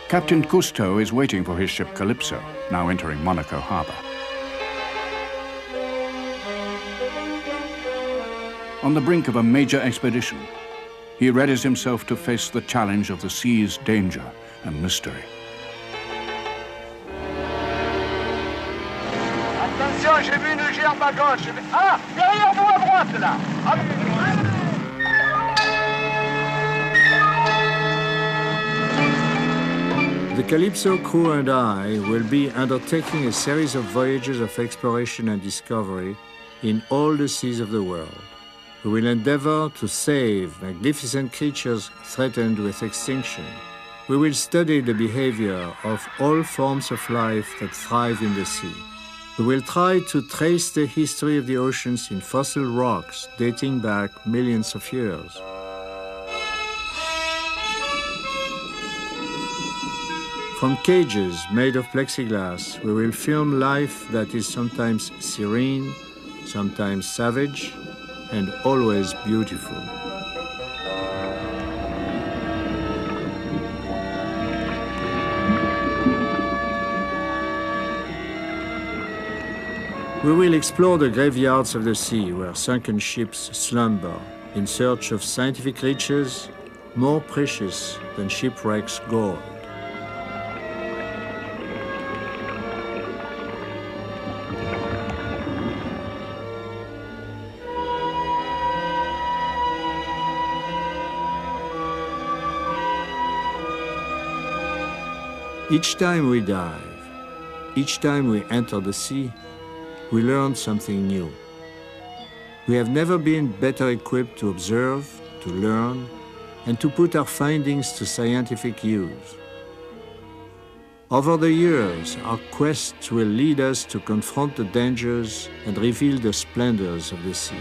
Captain Cousteau is waiting for his ship Calypso, now entering Monaco harbor. On the brink of a major expedition, he readies himself to face the challenge of the sea's danger and mystery. Attention, j'ai vu une gerbe à gauche. Ah, derrière vous à droite, là. The Calypso crew and I will be undertaking a series of voyages of exploration and discovery in all the seas of the world. We will endeavor to save magnificent creatures threatened with extinction. We will study the behavior of all forms of life that thrive in the sea. We will try to trace the history of the oceans in fossil rocks dating back millions of years. From cages made of plexiglass, we will film life that is sometimes serene, sometimes savage, and always beautiful. We will explore the graveyards of the sea where sunken ships slumber in search of scientific riches more precious than shipwrecks' gold. Each time we dive, each time we enter the sea, we learn something new. We have never been better equipped to observe, to learn, and to put our findings to scientific use. Over the years, our quests will lead us to confront the dangers and reveal the splendors of the sea.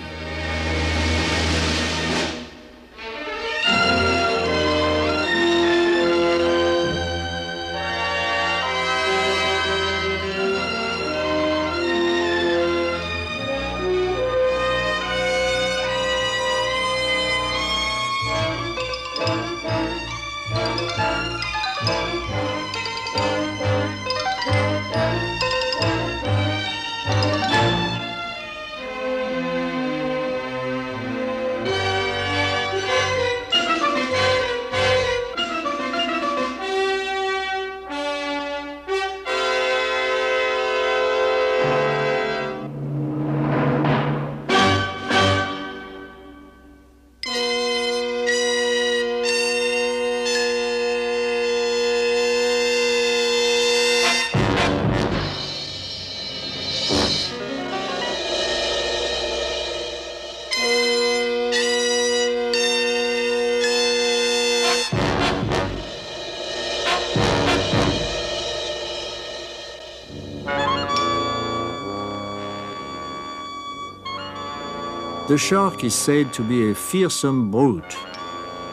The shark is said to be a fearsome brute,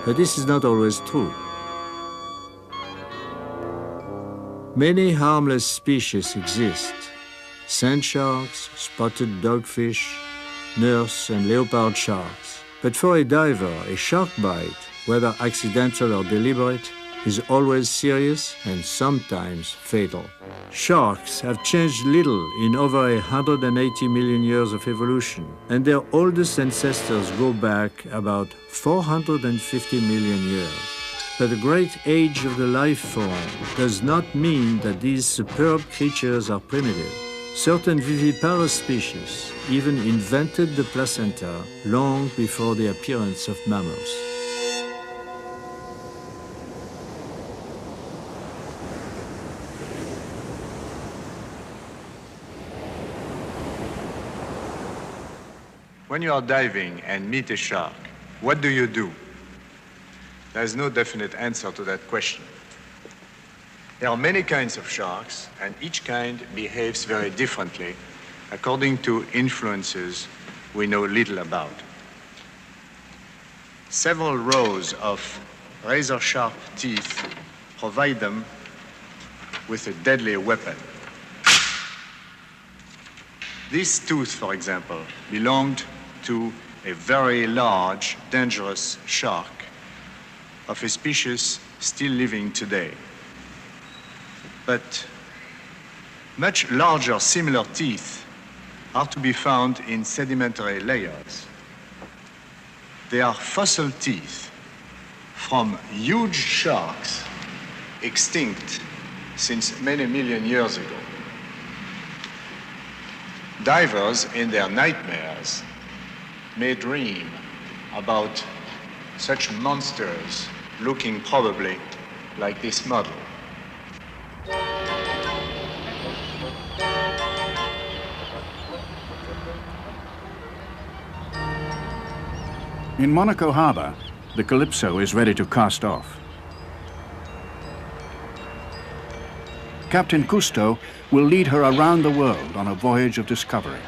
but this is not always true. Many harmless species exist: sand sharks, spotted dogfish, nurse and leopard sharks. But for a diver, a shark bite, whether accidental or deliberate, is always serious and sometimes fatal. Sharks have changed little in over 180 million years of evolution, and their oldest ancestors go back about 450 million years. But the great age of the life form does not mean that these superb creatures are primitive. Certain viviparous species even invented the placenta long before the appearance of mammals. When you are diving and meet a shark, what do? There's no definite answer to that question. There are many kinds of sharks, and each kind behaves very differently according to influences we know little about. Several rows of razor-sharp teeth provide them with a deadly weapon. This tooth, for example, belonged to a very large, dangerous shark of a species still living today. But much larger similar teeth are to be found in sedimentary layers. They are fossil teeth from huge sharks extinct since many million years ago. Divers in their nightmares may dream about such monsters looking probably like this model. In Monaco Harbor, the Calypso is ready to cast off. Captain Cousteau will lead her around the world on a voyage of discovery.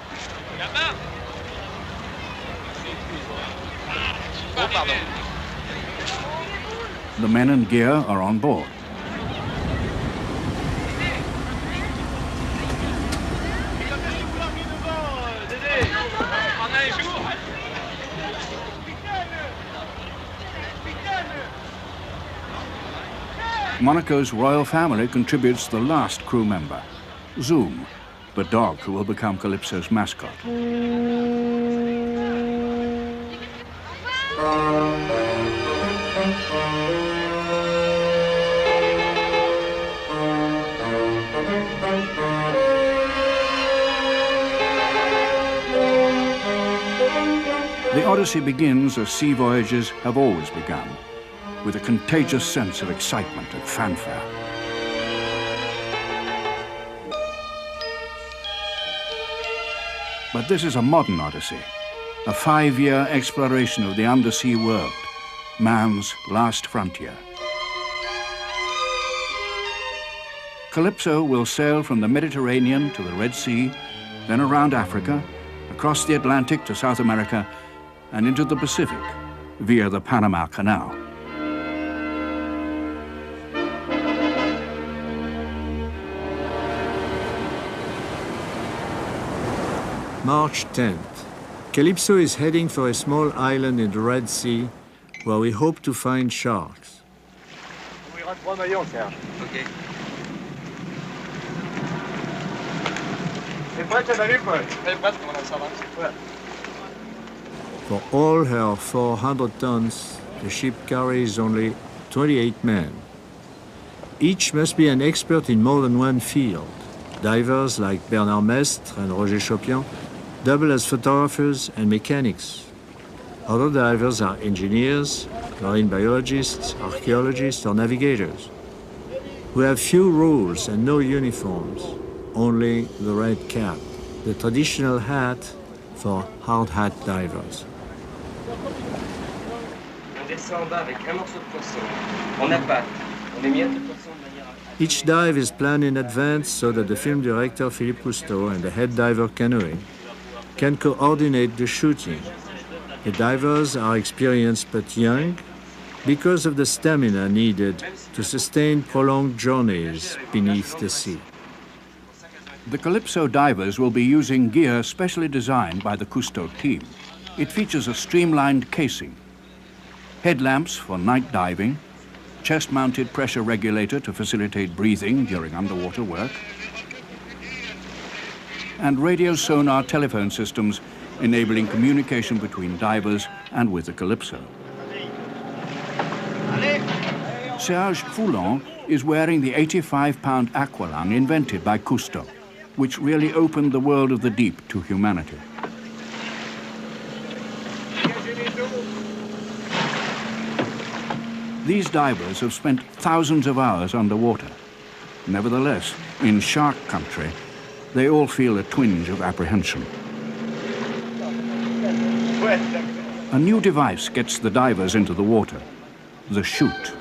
The men and gear are on board. Monaco's royal family contributes the last crew member, Zoom, the dog who will become Calypso's mascot. The Odyssey begins as sea voyages have always begun, with a contagious sense of excitement and fanfare. But this is a modern Odyssey, a 5-year exploration of the undersea world, man's last frontier. Calypso will sail from the Mediterranean to the Red Sea, then around Africa, across the Atlantic to South America, and into the Pacific via the Panama Canal. March 10th. Calypso is heading for a small island in the Red Sea where we hope to find sharks. Okay. For all her 400 tons, the ship carries only 28 men. Each must be an expert in more than one field. Divers like Bernard Mestre and Roger Chopian double as photographers and mechanics. Other divers are engineers, marine biologists, archaeologists, or navigators, who have few rules and no uniforms, only the red cap, the traditional hat for hard hat divers. On descend en bas avec un morceau de poisson. On appâte. On émiette le poisson de manière à... Each dive is planned in advance so that the film director Philippe Cousteau and the head diver canoeing can coordinate the shooting. The divers are experienced but young because of the stamina needed to sustain prolonged journeys beneath the sea. The Calypso divers will be using gear specially designed by the Cousteau team. It features a streamlined casing, headlamps for night diving, chest-mounted pressure regulator to facilitate breathing during underwater work, and radio sonar telephone systems enabling communication between divers and with the Calypso. Serge Foulon is wearing the 85-pound aqualung invented by Cousteau, which really opened the world of the deep to humanity. These divers have spent thousands of hours underwater. Nevertheless, in shark country, they all feel a twinge of apprehension. A new device gets the divers into the water, the chute.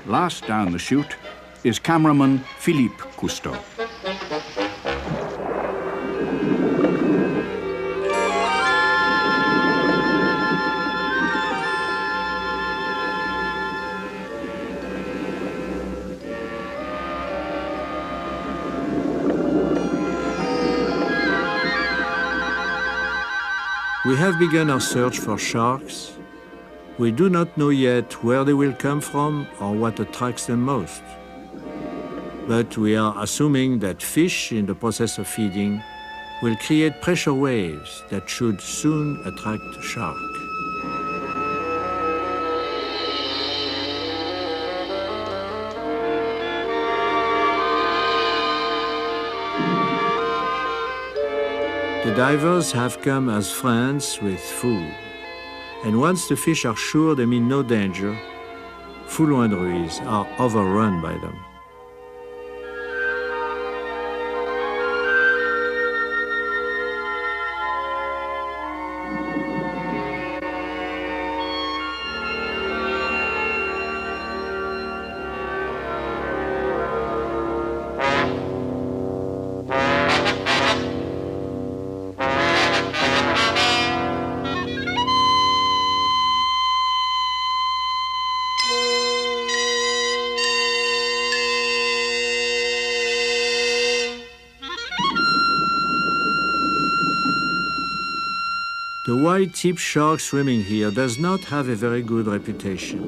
Last down the chute is cameraman Philippe Cousteau. We have begun our search for sharks. We do not know yet where they will come from or what attracts them most. But we are assuming that fish in the process of feeding will create pressure waves that should soon attract shark. The divers have come as friends with food. And once the fish are sure they mean no danger, Foulon and Ruiz are overrun by them. The white-tip shark swimming here does not have a very good reputation.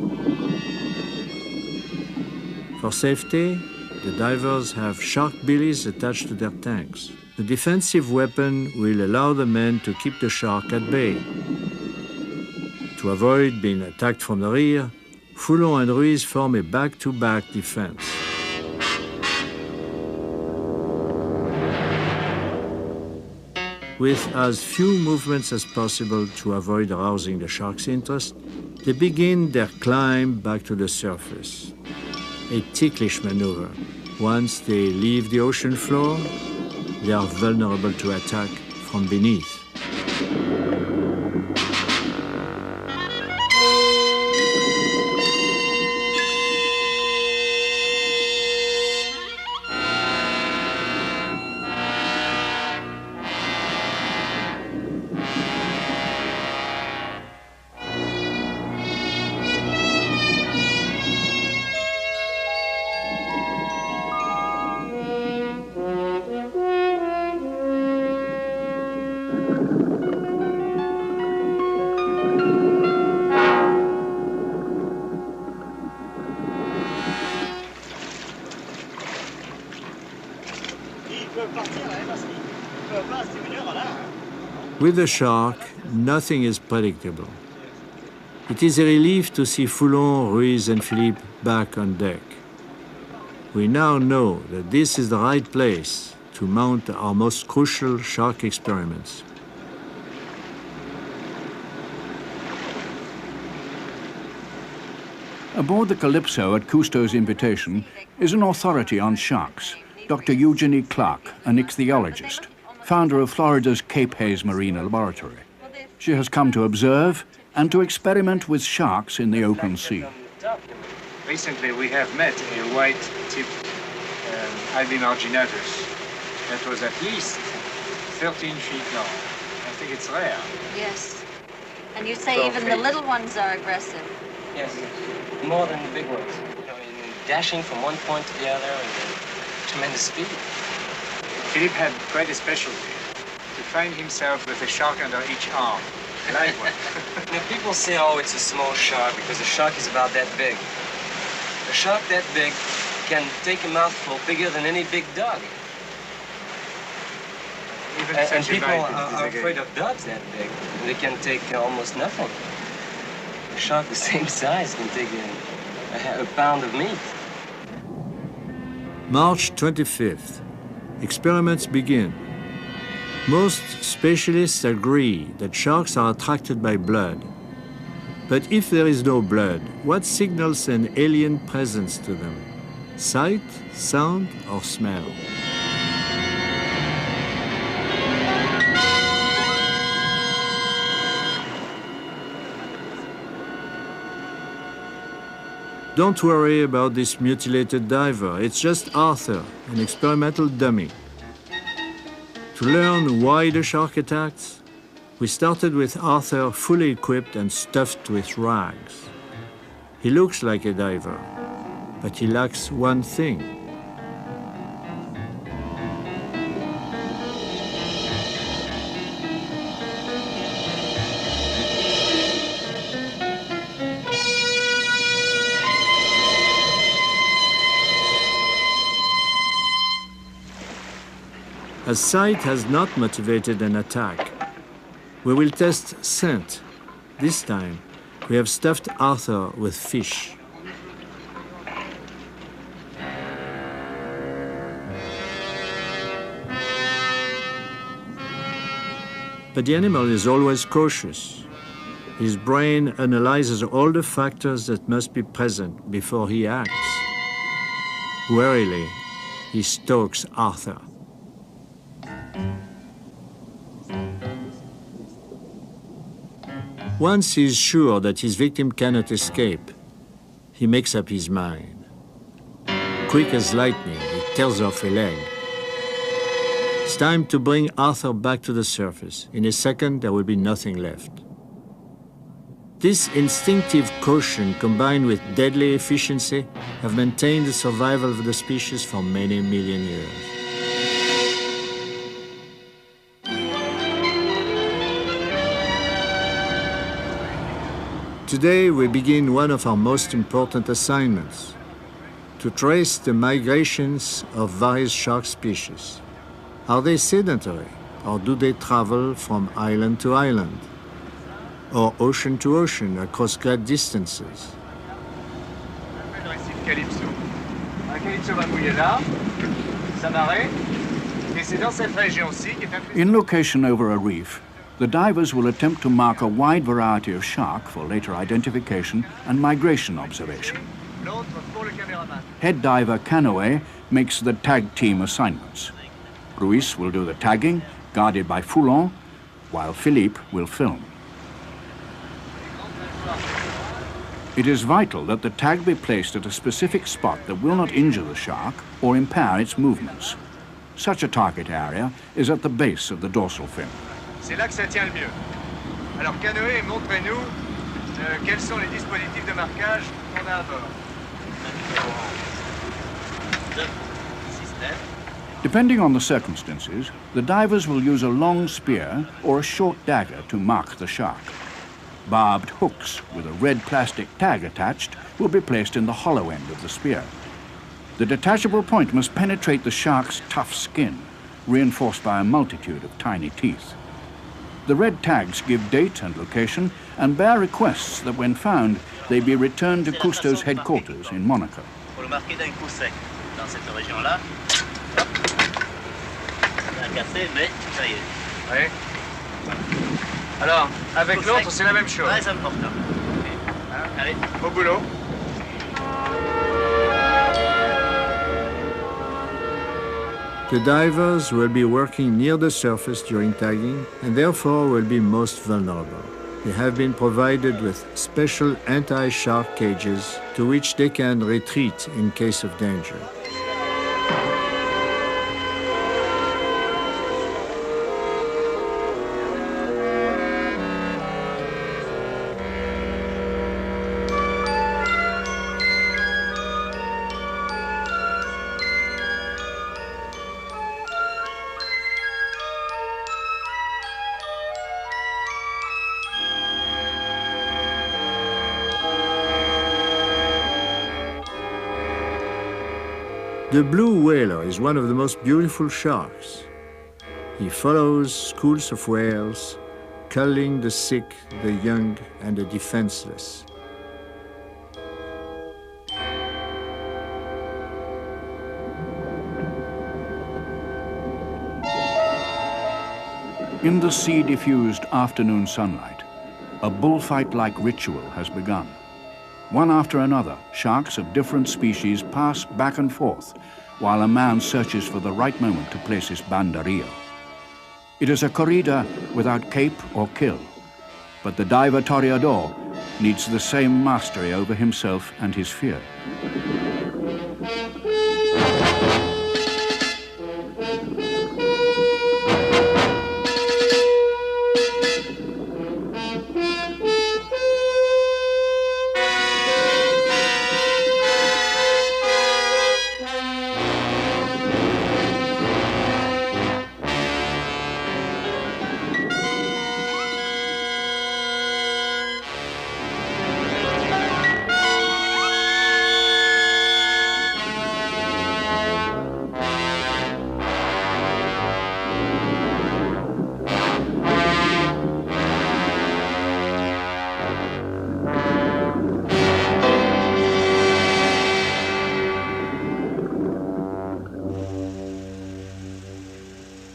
For safety, the divers have shark billies attached to their tanks. The defensive weapon will allow the men to keep the shark at bay. To avoid being attacked from the rear, Foulon and Ruiz form a back-to-back defense. With as few movements as possible to avoid arousing the shark's interest, they begin their climb back to the surface. A ticklish maneuver. Once they leave the ocean floor, they are vulnerable to attack from beneath. With the shark, nothing is predictable. It is a relief to see Foulon, Ruiz, and Philippe back on deck. We now know that this is the right place to mount our most crucial shark experiments. Aboard the Calypso at Cousteau's invitation is an authority on sharks, Dr. Eugenie Clark, an ichthyologist, founder of Florida's Cape Hayes Marine Laboratory. She has come to observe and to experiment with sharks in the open sea. Recently we have met a white-tip Albi marginatus that was at least 13 feet long. I think it's rare. Yes. And you say even the little ones are aggressive. Yes, more than the big ones. You know, in dashing from one point to the other and tremendous speed. Philippe had quite a specialty, to find himself with a shark under each arm, a live one. Now, people say, oh, it's a small shark because the shark is about that big. A shark that big can take a mouthful bigger than any big dog. And people are afraid of dogs that big. They can take almost nothing. A shark the same size can take a pound of meat. March 25th. Experiments begin. Most specialists agree that sharks are attracted by blood. But if there is no blood, what signals an alien presence to them? Sight, sound, or smell? Don't worry about this mutilated diver. It's just Arthur, an experimental dummy. To learn why the shark attacks, we started with Arthur fully equipped and stuffed with rags. He looks like a diver, but he lacks one thing. As sight has not motivated an attack, we will test scent. This time, we have stuffed Arthur with fish. But the animal is always cautious. His brain analyzes all the factors that must be present before he acts. Warily, he stalks Arthur. Once he is sure that his victim cannot escape, he makes up his mind. Quick as lightning, he tears off a leg. It's time to bring Arthur back to the surface. In a second, there will be nothing left. This instinctive caution combined with deadly efficiency have maintained the survival of the species for many million years. Today, we begin one of our most important assignments, to trace the migrations of various shark species. Are they sedentary, or do they travel from island to island, or ocean to ocean across great distances? Le récif Calypso. Un Calypso va mouiller là, s'amarrer, et c'est dans cette région-ci qui est un... In location over a reef, the divers will attempt to mark a wide variety of shark for later identification and migration observation. L'autre pour le caméraman. Head diver Canoë makes the tag team assignments. Ruiz will do the tagging, guarded by Foulon, while Philippe will film. It is vital that the tag be placed at a specific spot that will not injure the shark or impair its movements. Such a target area is at the base of the dorsal fin. C'est là que ça tient le mieux. Alors Canoë, montrez-nous quels sont les dispositifs de marquage qu'on a à bord. Depending on the circumstances, the divers will use a long spear or a short dagger to mark the shark. Barbed hooks with a red plastic tag attached will be placed in the hollow end of the spear. The detachable point must penetrate the shark's tough skin, reinforced by a multitude of tiny teeth. The red tags give date and location and bear requests that when found, they be returned to Cousteau's headquarters in Monaco. Pour le marquer d'un coup sec dans cette région-là. Ça a cassé, mais ça y est. Oui. Alors, avec l'autre, c'est la même chose. Très important. Hein? Allez. Au boulot. The divers will be working near the surface during tagging and therefore will be most vulnerable. They have been provided with special anti-shark cages to which they can retreat in case of danger. The blue whaler is one of the most beautiful sharks. He follows schools of whales, culling the sick, the young, and the defenseless. In the sea-diffused afternoon sunlight, a bullfight-like ritual has begun. One after another, sharks of different species pass back and forth while a man searches for the right moment to place his banderillo. It is a corrida without cape or kill, but the diver toreador needs the same mastery over himself and his fear.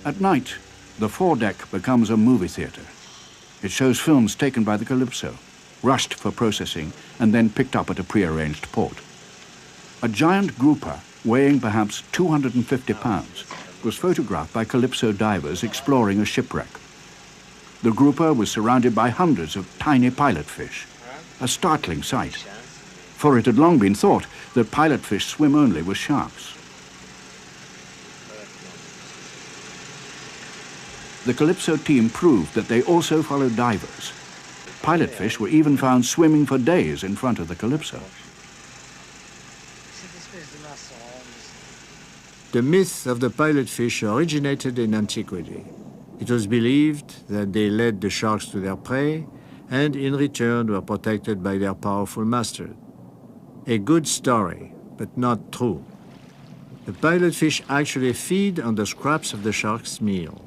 At night, the foredeck becomes a movie theater. It shows films taken by the Calypso, rushed for processing, and then picked up at a prearranged port. A giant grouper, weighing perhaps 250 pounds, was photographed by Calypso divers exploring a shipwreck. The grouper was surrounded by hundreds of tiny pilotfish, a startling sight, for it had long been thought that pilotfish swim only with sharks. The Calypso team proved that they also followed divers. Pilotfish were even found swimming for days in front of the Calypso. The myth of the pilotfish originated in antiquity. It was believed that they led the sharks to their prey and in return were protected by their powerful master. A good story, but not true. The pilotfish actually feed on the scraps of the shark's meal.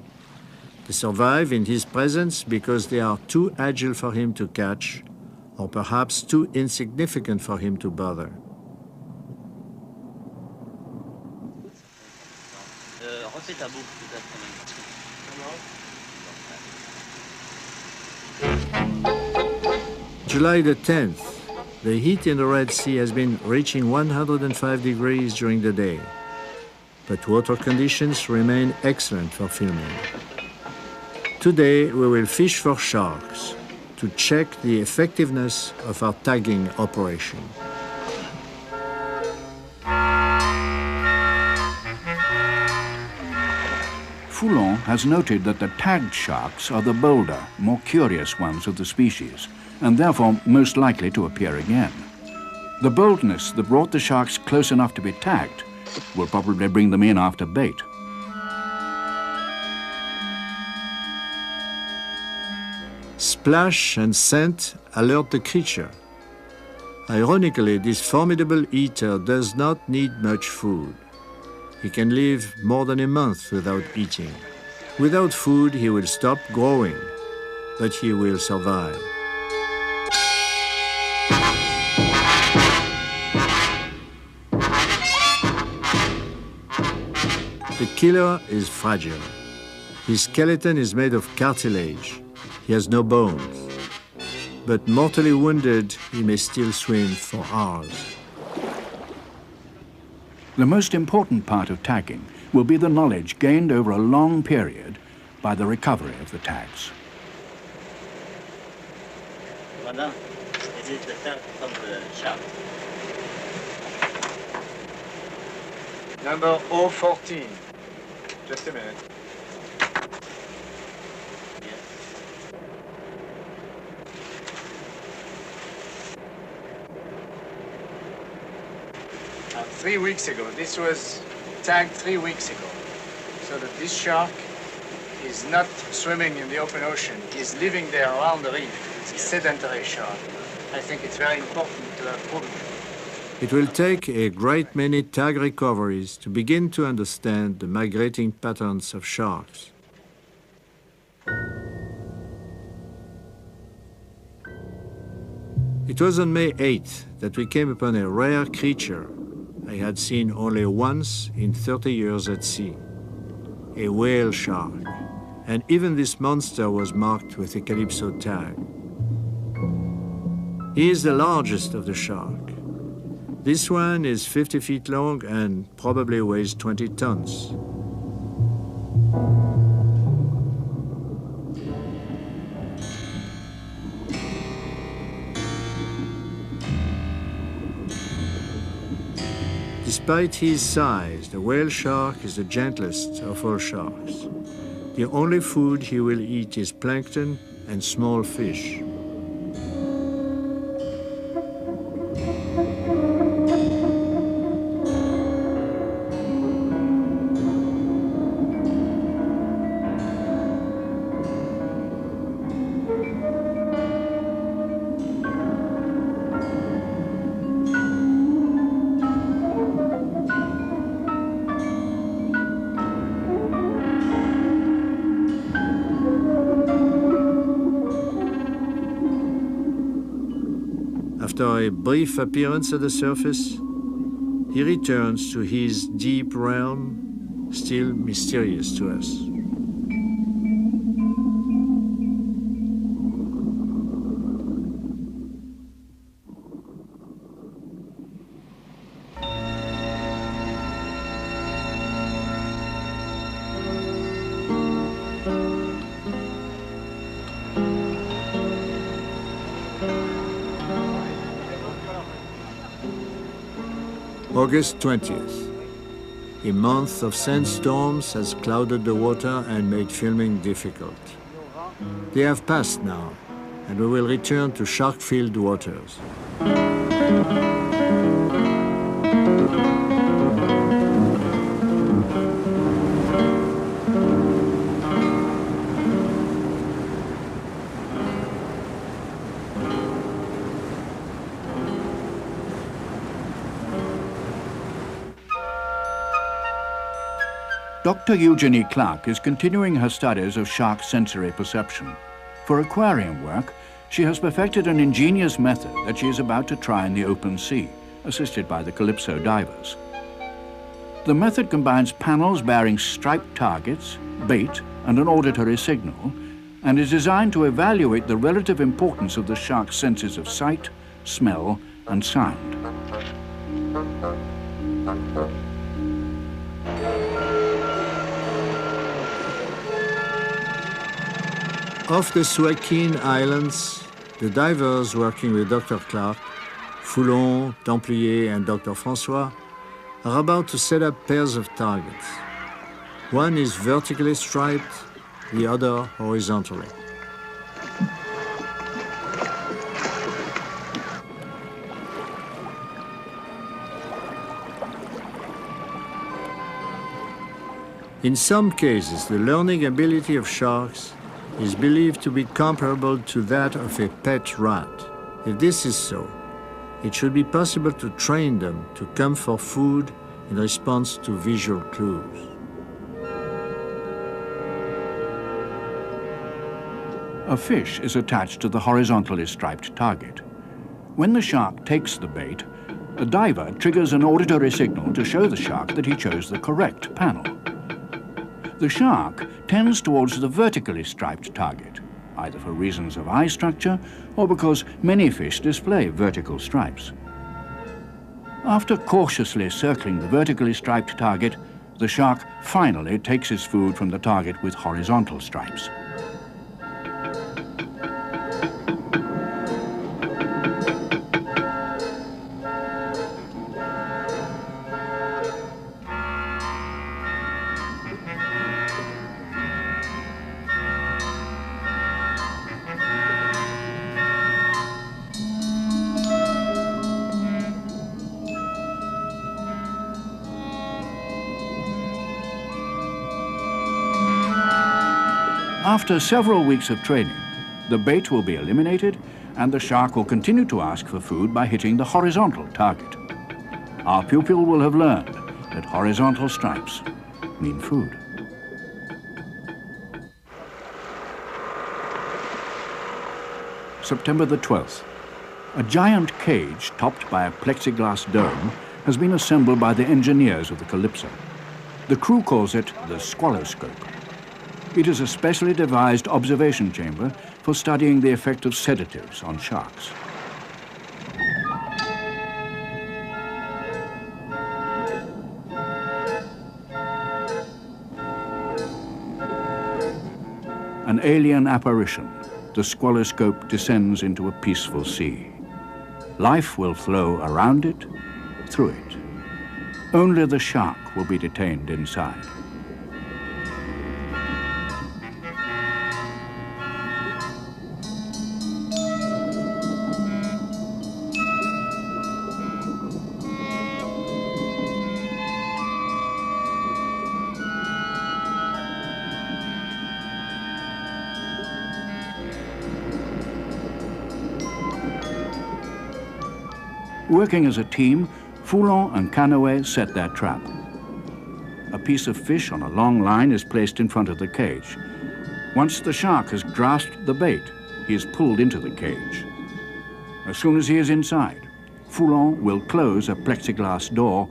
They survive in his presence because they are too agile for him to catch, or perhaps too insignificant for him to bother. Refais ta boucle peut-être quand même. July the 10th, the heat in the Red Sea has been reaching 105 degrees during the day, but water conditions remain excellent for filming. Today, we will fish for sharks to check the effectiveness of our tagging operation. Foulon has noted that the tagged sharks are the bolder, more curious ones of the species, and therefore most likely to appear again. The boldness that brought the sharks close enough to be tagged will probably bring them in after bait. Splash and scent alert the creature. Ironically, this formidable eater does not need much food. He can live more than a month without eating. Without food, he will stop growing, but he will survive. The killer is fragile. His skeleton is made of cartilage. He has no bones. But mortally wounded, he may still swim for hours. The most important part of tagging will be the knowledge gained over a long period by the recovery of the tags. Voilà, essayer de faire comme le shark. Number 014. Just a minute. Yeah. 3 weeks ago. This was tagged 3 weeks ago. So that this shark is not swimming in the open ocean. He's living there around the reef. It's a sedentary shark. I think it's very important to have proven it. It will take a great many tag recoveries to begin to understand the migrating patterns of sharks. It was on May 8th that we came upon a rare creature I had seen only once in 30 years at sea, a whale shark, and even this monster was marked with a Calypso tag. He is the largest of the shark. This one is 50 feet long and probably weighs 20 tons. Despite his size, the whale shark is the gentlest of all sharks. The only food he will eat is plankton and small fish. After a brief appearance at the surface, he returns to his deep realm, still mysterious to us. August 20th. A month of sandstorms has clouded the water and made filming difficult. They have passed now, and we will return to shark-filled waters. Dr. Eugenie Clark is continuing her studies of shark sensory perception. For aquarium work, she has perfected an ingenious method that she is about to try in the open sea, assisted by the Calypso divers. The method combines panels bearing striped targets, bait, and an auditory signal, and is designed to evaluate the relative importance of the shark's senses of sight, smell, and sound. Off the Suakin Islands, the divers working with Dr. Clark, Foulon, Templier, and Dr. François are about to set up pairs of targets. One is vertically striped, the other horizontally. In some cases, the learning ability of sharks is believed to be comparable to that of a pet rat. If this is so, it should be possible to train them to come for food in response to visual clues. A fish is attached to the horizontally striped target. When the shark takes the bait, a diver triggers an auditory signal to show the shark that he chose the correct panel. The shark tends towards the vertically striped target, either for reasons of eye structure or because many fish display vertical stripes. After cautiously circling the vertically striped target, the shark finally takes his food from the target with horizontal stripes. After several weeks of training, the bait will be eliminated and the shark will continue to ask for food by hitting the horizontal target. Our pupil will have learned that horizontal stripes mean food. September the 12th. A giant cage topped by a plexiglass dome has been assembled by the engineers of the Calypso. The crew calls it the Squaloscope. It is a specially devised observation chamber for studying the effect of sedatives on sharks. An alien apparition, the Squaloscope descends into a peaceful sea. Life will flow around it, through it. Only the shark will be detained inside. Working as a team, Foulon and Canoë set their trap. A piece of fish on a long line is placed in front of the cage. Once the shark has grasped the bait, he is pulled into the cage. As soon as he is inside, Foulon will close a plexiglass door,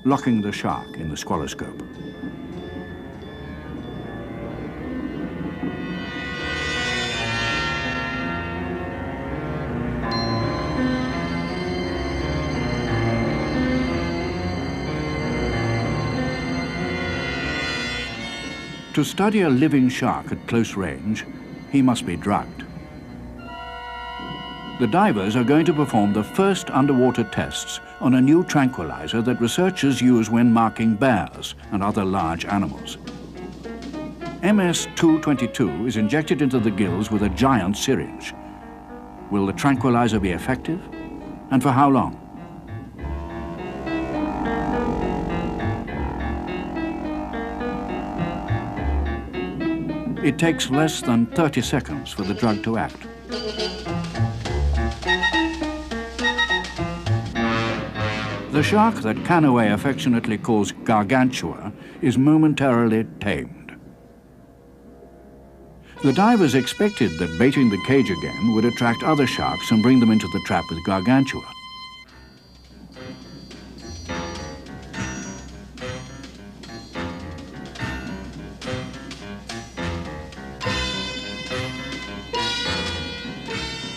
locking the shark in the Squaloscope. To study a living shark at close range, he must be drugged. The divers are going to perform the first underwater tests on a new tranquilizer that researchers use when marking bears and other large animals. MS-222 is injected into the gills with a giant syringe. Will the tranquilizer be effective? And for how long? It takes less than 30 seconds for the drug to act. The shark that Canoë affectionately calls Gargantua is momentarily tamed. The divers expected that baiting the cage again would attract other sharks and bring them into the trap with Gargantua.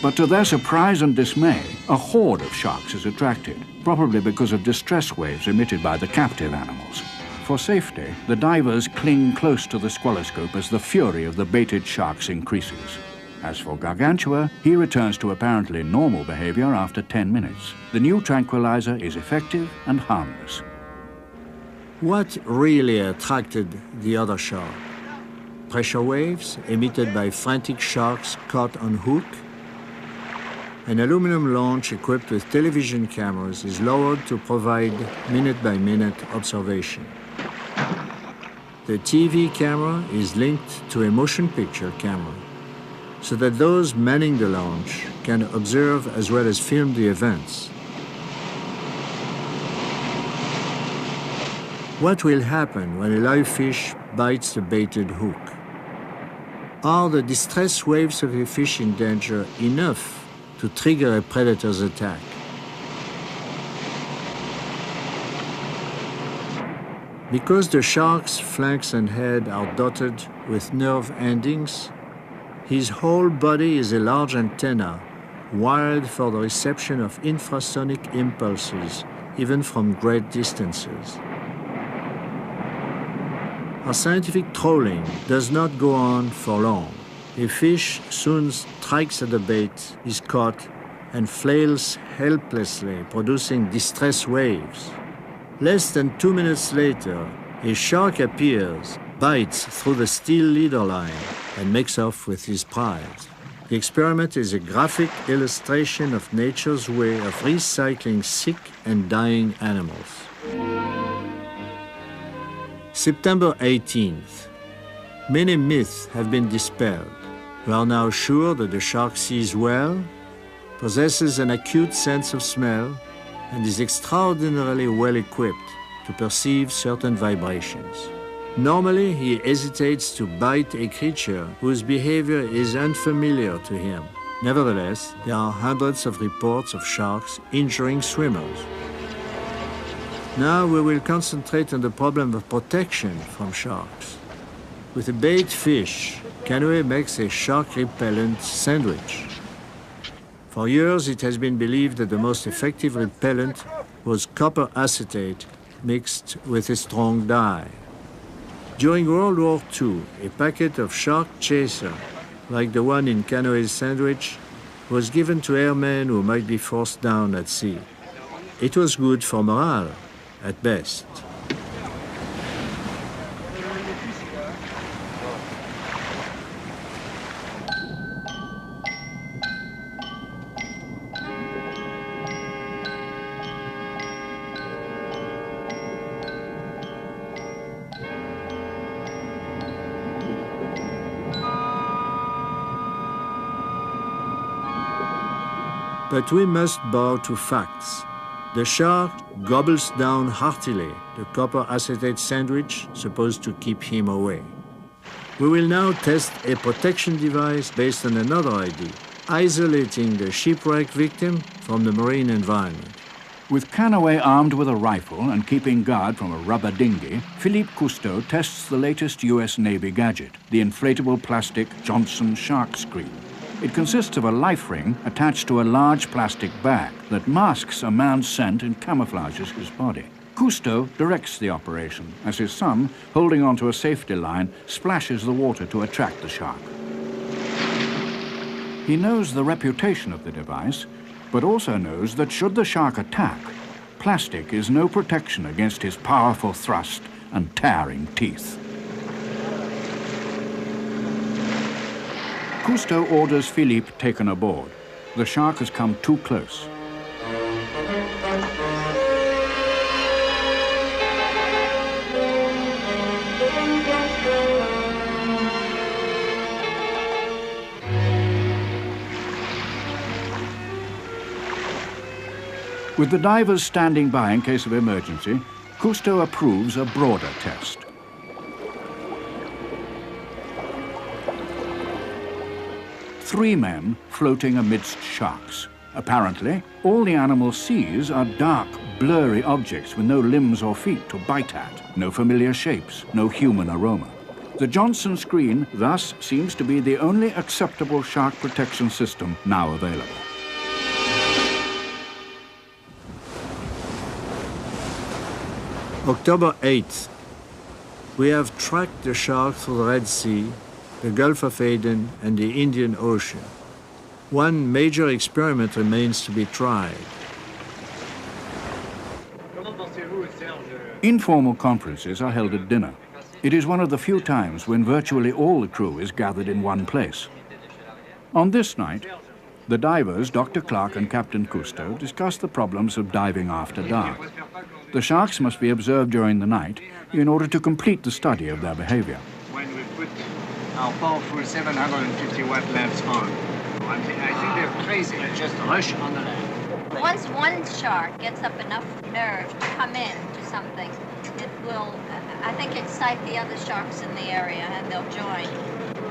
But to their surprise and dismay, a horde of sharks is attracted, probably because of distress waves emitted by the captive animals. For safety, the divers cling close to the squaloscope as the fury of the baited sharks increases. As for Gargantua, he returns to apparently normal behavior after 10 minutes. The new tranquilizer is effective and harmless. What really attracted the other shark? Pressure waves emitted by frantic sharks caught on hook? An aluminum launch equipped with television cameras is lowered to provide minute-by-minute observation. The TV camera is linked to a motion picture camera, so that those manning the launch can observe as well as film the events. What will happen when a live fish bites the baited hook? Are the distress waves of a fish in danger enough to trigger a predator's attack? Because the shark's flanks and head are dotted with nerve endings, his whole body is a large antenna wired for the reception of infrasonic impulses, even from great distances. Our scientific trolling does not go on for long. A fish soon strikes at the bait, is caught, and flails helplessly, producing distress waves. Less than 2 minutes later, a shark appears, bites through the steel leader line, and makes off with his prize. The experiment is a graphic illustration of nature's way of recycling sick and dying animals. September 18th. Many myths have been dispelled. We are now sure that the shark sees well, possesses an acute sense of smell, and is extraordinarily well equipped to perceive certain vibrations. Normally, he hesitates to bite a creature whose behavior is unfamiliar to him. Nevertheless, there are hundreds of reports of sharks injuring swimmers. Now we will concentrate on the problem of protection from sharks. With a bait fish, Canoë makes a shark repellent sandwich. For years, it has been believed that the most effective repellent was copper acetate mixed with a strong dye. During World War II, a packet of shark chaser, like the one in Canoë's sandwich, was given to airmen who might be forced down at sea. It was good for morale, at best. But we must bow to facts. The shark gobbles down heartily the copper acetate sandwich supposed to keep him away. We will now test a protection device based on another idea, isolating the shipwreck victim from the marine environment. With Canoë armed with a rifle and keeping guard from a rubber dinghy, Philippe Cousteau tests the latest US Navy gadget, the inflatable plastic Johnson shark screen. It consists of a life ring attached to a large plastic bag that masks a man's scent and camouflages his body. Cousteau directs the operation as his son, holding onto a safety line, splashes the water to attract the shark. He knows the reputation of the device, but also knows that should the shark attack, plastic is no protection against his powerful thrust and tearing teeth. Cousteau orders Philippe taken aboard. The shark has come too close. With the divers standing by in case of emergency, Cousteau approves a broader test. Three men floating amidst sharks. Apparently, all the animal sees are dark, blurry objects with no limbs or feet to bite at, no familiar shapes, no human aroma. The Johnson screen thus seems to be the only acceptable shark protection system now available. October 8th. We have tracked the shark through the Red Sea, the Gulf of Aden, and the Indian Ocean. One major experiment remains to be tried. Informal conferences are held at dinner. It is one of the few times when virtually all the crew is gathered in one place. On this night, the divers, Dr. Clark and Captain Cousteau, discuss the problems of diving after dark. The sharks must be observed during the night in order to complete the study of their behavior. When we put our powerful 750-watt lamps on, I think they're crazy. They just rush on the land. Once one shark gets up enough nerve to come in to something, it will, I think, excite the other sharks in the area and they'll join.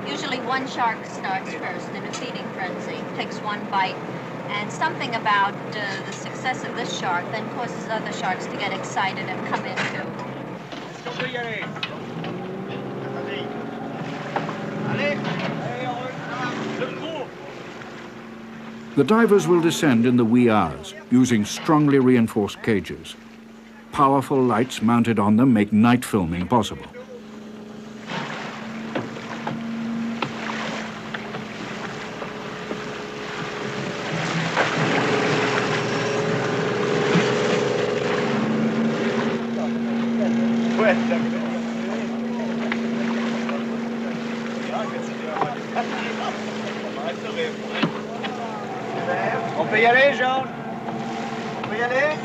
Usually one shark starts first in a feeding frenzy, takes one bite, and something about the success of this shark then causes other sharks to get excited and come in too. The divers will descend in the wee hours, using strongly reinforced cages. Powerful lights mounted on them make night filming possible. On peut y aller, Georges? On peut y aller?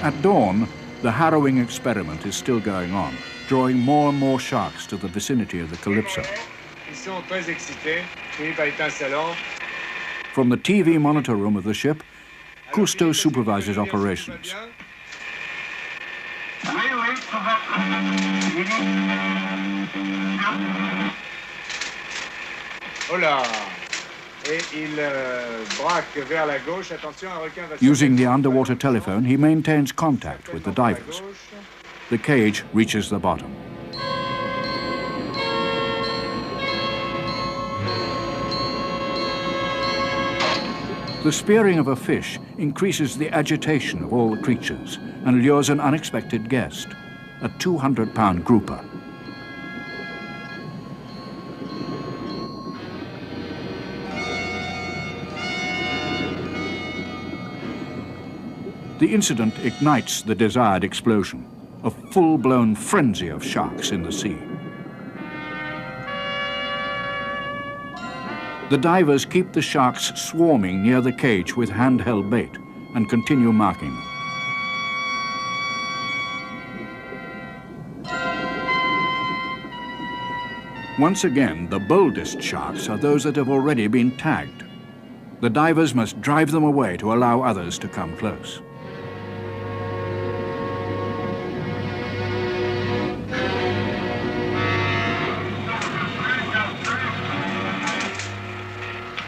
At dawn, the harrowing experiment is still going on, drawing more and more sharks to the vicinity of the Calypso. Ils sont très excités. Philippe a éteint sa lampe. From the TV monitor room of the ship, Cousteau supervises operations. Hola. Et il braque vers la gauche. Attention, un requin va Using the underwater telephone, he maintains contact with the divers. The cage reaches the bottom. The spearing of a fish increases the agitation of all the creatures and lures an unexpected guest, a 200-pound grouper. The incident ignites the desired explosion, a full-blown frenzy of sharks in the sea. The divers keep the sharks swarming near the cage with handheld bait and continue marking them. Once again, the boldest sharks are those that have already been tagged. The divers must drive them away to allow others to come close.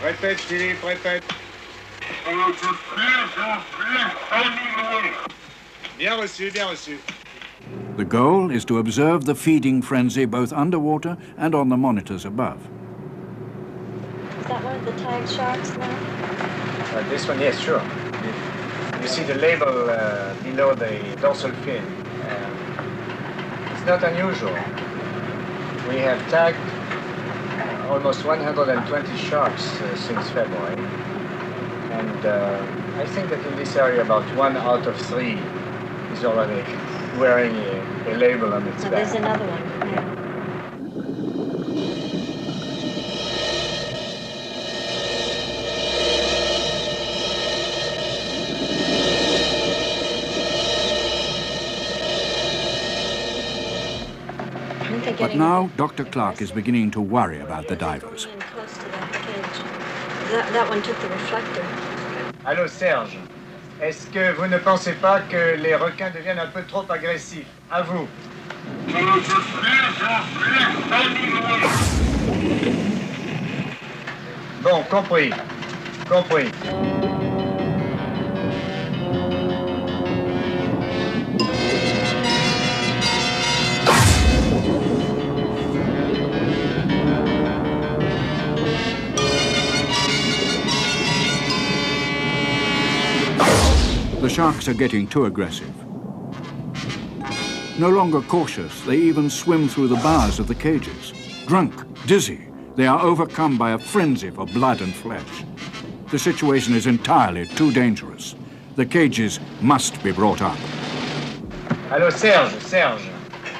Répète, Philippe, répète. Bien reçu, bien reçu. The goal is to observe the feeding frenzy both underwater and on the monitors above. Is that one of the tag sharks now? This one, yes, sure. You see the label below the dorsal fin. It's not unusual. We have tagged almost 120 sharks since February. And I think that in this area about 1 out of 3 is already wearing a label on its Oh, back. there's another one. Yeah. But now Dr. Clark is beginning to worry about the divers. Close to that cage. That one took the reflector. Allô Serge, est-ce que vous ne pensez pas que les requins deviennent un peu trop agressifs? À vous. Bon, compris. Compris. The sharks are getting too aggressive. No longer cautious, they even swim through the bars of the cages. Drunk, dizzy, they are overcome by a frenzy for blood and flesh. The situation is entirely too dangerous. The cages must be brought up. Allô Serge, Serge.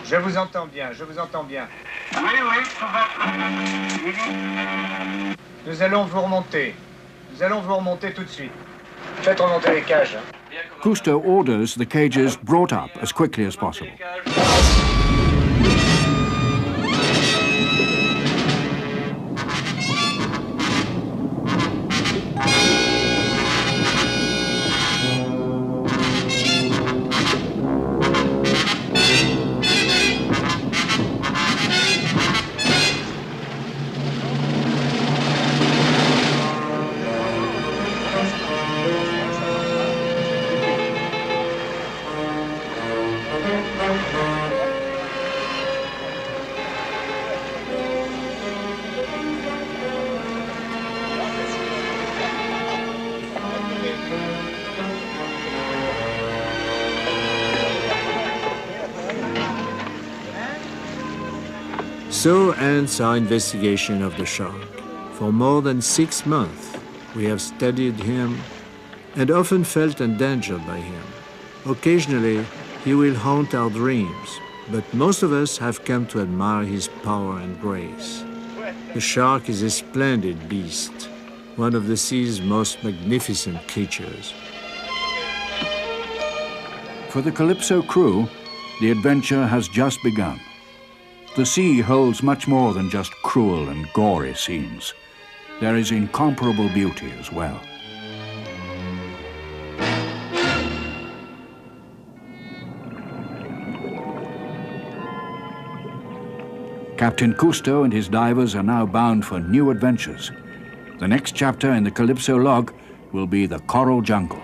Je vous entends bien, je vous entends bien. Nous allons vous remonter. Nous allons vous remonter tout de suite. Faites remonter les cages. Hein. Cousteau orders the cages brought up as quickly as possible. So ends our investigation of the shark. For more than 6 months, we have studied him and often felt endangered by him. Occasionally, he will haunt our dreams, but most of us have come to admire his power and grace. The shark is a splendid beast, one of the sea's most magnificent creatures. For the Calypso crew, the adventure has just begun. The sea holds much more than just cruel and gory scenes. There is incomparable beauty as well. Captain Cousteau and his divers are now bound for new adventures. The next chapter in the Calypso log will be the Coral Jungle.